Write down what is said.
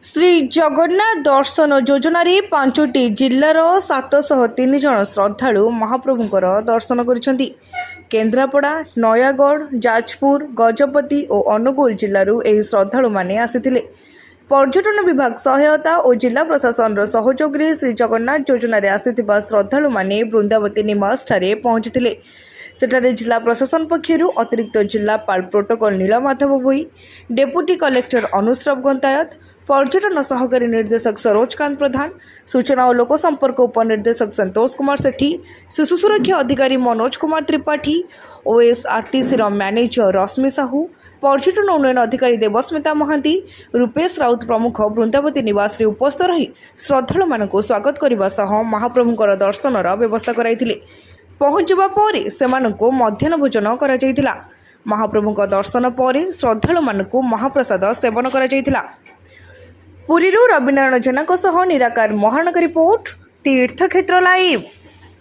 ଶ୍ରୀ ଜଗନ୍ନାଥ ଦର୍ଶନ ଯୋଜନାରେ 5ଟି ଜିଲ୍ଲାର 703 ଜଣ ଶ୍ରଦ୍ଧାଳୁ ମହାପ୍ରଭୁଙ୍କର ଦର୍ଶନ କରିଛନ୍ତି। କେନ୍ଦ୍ରାପଡ଼ା, ନୟାଗଡ଼, ଯାଜପୁର, ଗଜପତି ଓ ଅନୁଗୁଳ ଜିଲ୍ଲାରୁ ଏହି ଶ୍ରଦ୍ଧାଳୁମାନେ ଆସିଥିଲେ। ପର୍ଯ୍ୟଟନ ବିଭାଗ ସହାୟତା ଓ ଜିଲ୍ଲା ପ୍ରଶାସନର ସହଯୋଗରେ ଶ୍ରୀ ଜଗନ୍ନାଥ ଯୋଜନାରେ ଆସିଥିବା ଶ୍ରଦ୍ଧାଳୁମାନେ ବୃନ୍ଦାବତୀ ନିବାସଠାରେ ପହଞ୍ଚିଥିଲେ। ସେଠାରେ ଜିଲ୍ଲା ପ୍ରଶାସନ ପକ୍ଷରୁ ଅତିରିକ୍ତ ଜିଲ୍ଲାପାଳ protocol Nilamadhab Bhoi, deputy collector Anushrab Gantayat, पर्यटन सहकारी निर्देशक सरोजकांत प्रधान, सूचना और लोक संपर्क उपनिर्देशक संतोष कुमार सेठी, शिशु सुरक्षा अधिकारी मनोज कुमार त्रिपाठी, ओएसआरटीसी मैनेजर रश्मि साहू, पर्यटन उन्नयन अधिकारी देवस्मिता महांती, रूपेश राउत प्रमुख बृंदावती निवास रे उपस्थित रही श्रद्धालु मानक स्वागत करने सह महाप्रभुंकर दर्शनर व्यवस्था कराइथिले। पहुंचवा पर सेमानकु मध्याह्न भोजन करा जायतिला। महाप्रभुंकर दर्शन पर श्रद्धालु मानक महाप्रसाद सेवन करा जायतिला। पुरीरू रविनारायण जेना निराकार महानगर रिपोर्ट तीर्थक्षेत्र लाइव।